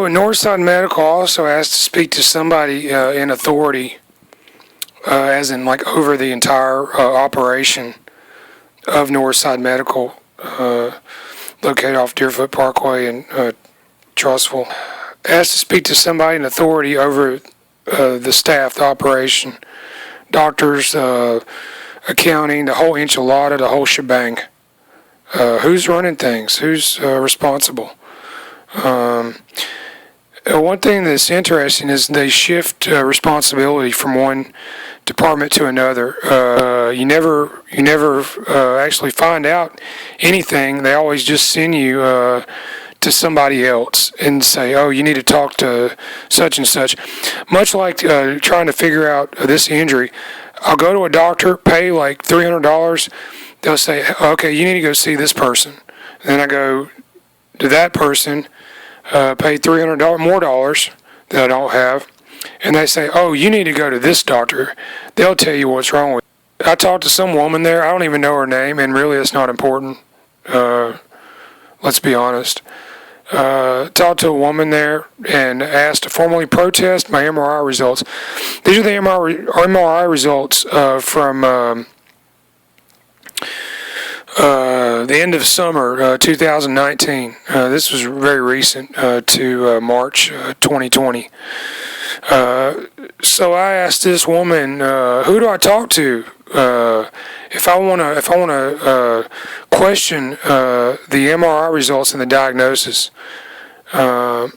Northside Medical also asked to speak to somebody in authority, as in like over the entire operation of Northside Medical, located off Deerfoot Parkway in Trussville. Asked to speak to somebody in authority over the staff, the operation, doctors, accounting, the whole enchilada, the whole shebang. Who's running things? Who's responsible? One thing that's interesting is they shift responsibility from one department to another. You never actually find out anything. They always just send you to somebody else and say, "Oh, you need to talk to such and such." Much like trying to figure out this injury, I'll go to a doctor, pay like $300. They'll say, "Okay, you need to go see this person." And then I go to that person, pay $300 more dollars that I don't have, and they say, "Oh, you need to go to this doctor. They'll tell you what's wrong with you." I talked to some woman there. I don't even know her name, and really it's not important. Let's be honest. Talked to a woman there and asked to formally protest my MRI results. These are the MRI results from the end of summer 2019. This was very recent to March 2020. So I asked this woman, "Who do I talk to if I want to question the MRI results and the diagnosis?" But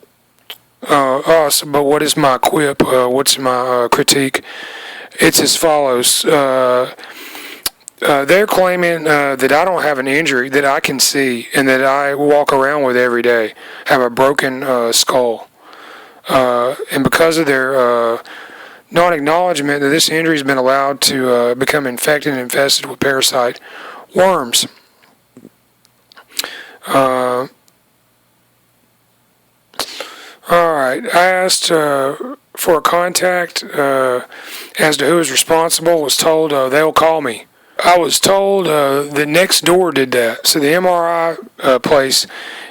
what is my quip? What's my critique? It's as follows. They're claiming that I don't have an injury that I can see and that I walk around with every day. Have a broken skull. And because of their non-acknowledgement that this injury has been allowed to become infected and infested with parasite worms. Alright, I asked for a contact as to who is responsible. Was told they'll call me. I was told that next door did that. So the MRI place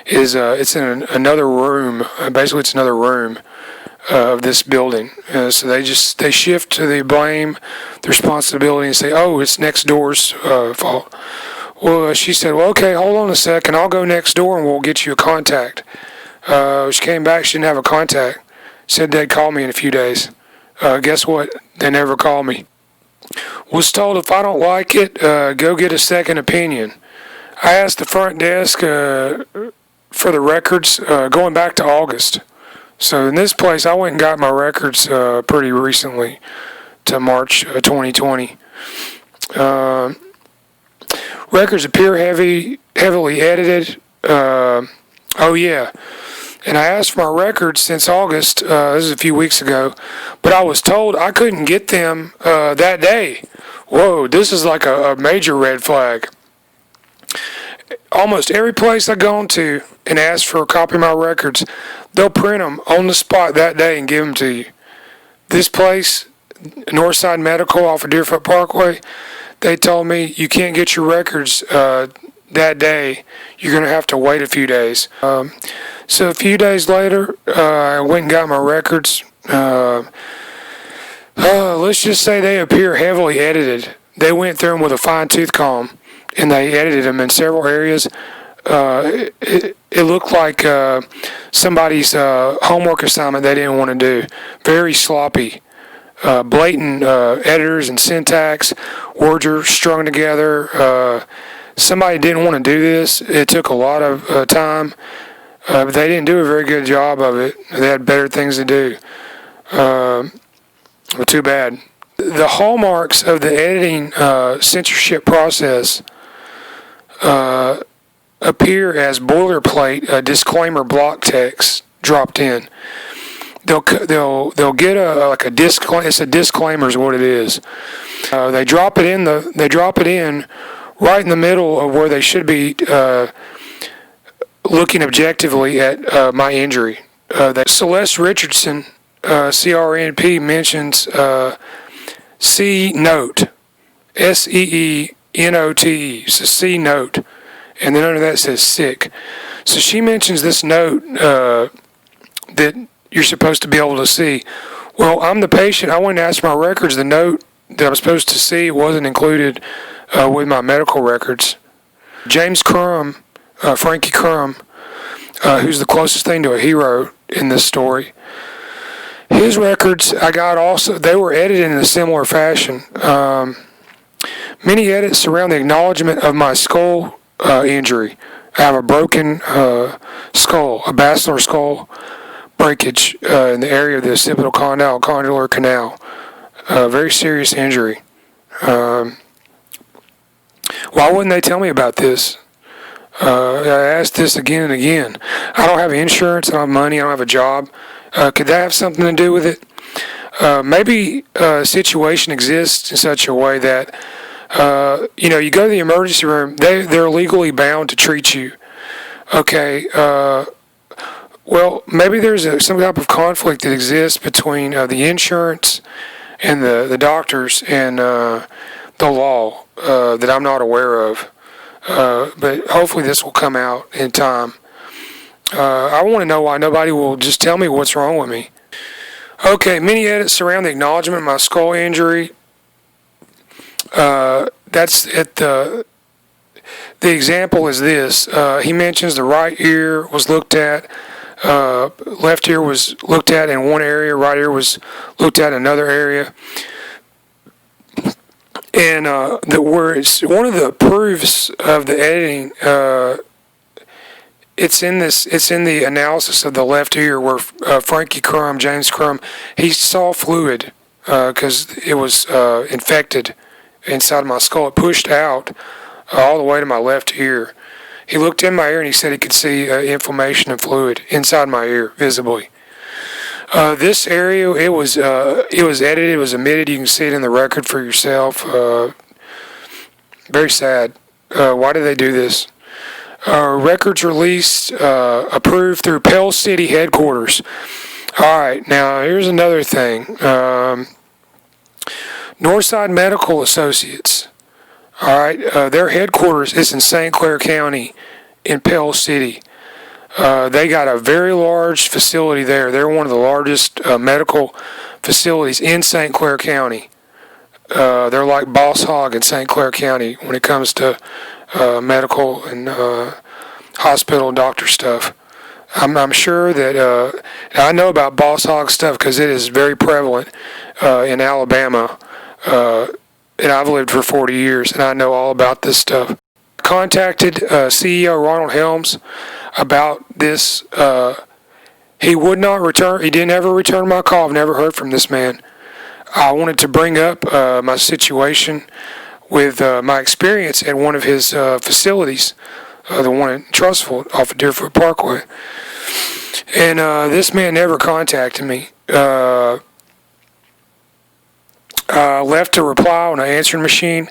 is it's in another room. Basically, it's another room of this building. So they shift to the blame, the responsibility, and say, "Oh, it's next door's fault." Well, she said, "Well, okay, hold on a second. I'll go next door and we'll get you a contact." She came back. She didn't have a contact. Said they'd call me in a few days. Guess what? They never called me. Was told if I don't like it, go get a second opinion. I asked the front desk for the records going back to August. So in this place, I went and got my records pretty recently to March 2020. Records appear heavily edited. Oh yeah. And I asked for my records since August, this is a few weeks ago, but I was told I couldn't get them that day. Whoa, this is like a major red flag. Almost every place I go to and ask for a copy of my records, they'll print them on the spot that day and give them to you. This place, Northside Medical off of Deerfoot Parkway, they told me you can't get your records that day. You're going to have to wait a few days. So a few days later, I went and got my records. Let's just say they appear heavily edited. They went through them with a fine-tooth comb, and they edited them in several areas. It looked like somebody's homework assignment they didn't want to do. Very sloppy. Blatant editors and syntax. Words are strung together. Somebody didn't want to do this. It took a lot of time. But they didn't do a very good job of it. They had better things to do. Well, too bad. The hallmarks of the editing censorship process appear as boilerplate disclaimer block text dropped in. They'll get a disclaimer. It's a disclaimer is what it is. They drop it in right in the middle of where they should be looking objectively at my injury. Celeste Richardson, CRNP, mentions C note, SEENOTE, so C note, and then under that says sick. So she mentions this note that you're supposed to be able to see. Well, I'm the patient. I went and asked my records. The note that I'm supposed to see wasn't included with my medical records. James Crum, Frankie Crum, who's the closest thing to a hero in this story, his records I got also, they were edited in a similar fashion. Many edits surround the acknowledgement of my skull injury. I have a broken skull, a basilar skull breakage in the area of the occipital condyle, condylar canal. Very serious injury. Why wouldn't they tell me about this? I asked this again and again. I don't have insurance, I don't have money, I don't have a job. Could that have something to do with it? Maybe a situation exists in such a way that, you go to the emergency room, they're legally bound to treat you. Okay, well, maybe there's some type of conflict that exists between the insurance and the doctors and the law that I'm not aware of. But hopefully this will come out in time. I want to know why nobody will just tell me what's wrong with me. Okay, many edits surround the acknowledgement of my skull injury. That's at the example is this. He mentions the right ear was looked at, left ear was looked at in one area, right ear was looked at in another area. And one of the proofs of the editing, it's in the analysis of the left ear where Frankie Crum, James Crum, he saw fluid because it was infected inside my skull. It pushed out all the way to my left ear. He looked in my ear and he said he could see inflammation and fluid inside my ear visibly. This area, it was edited, it was omitted. You can see it in the record for yourself. Very sad. Why did they do this? Records released, approved through Pell City headquarters. All right, now here's another thing. Northside Medical Associates. All right, their headquarters is in St. Clair County in Pell City. They got a very large facility there. They're one of the largest medical facilities in St. Clair County. They're like Boss Hog in St. Clair County when it comes to medical and hospital doctor stuff. I'm sure that I know about Boss Hog stuff because it is very prevalent in Alabama. And I've lived for 40 years, and I know all about this stuff. Contacted CEO Ronald Helms about this. He would not return. He didn't ever return my call. I've never heard from this man. I wanted to bring up my situation with my experience at one of his facilities, the one in Trussville off of Deerfoot Parkway. And this man never contacted me. Left a reply on an answering machine.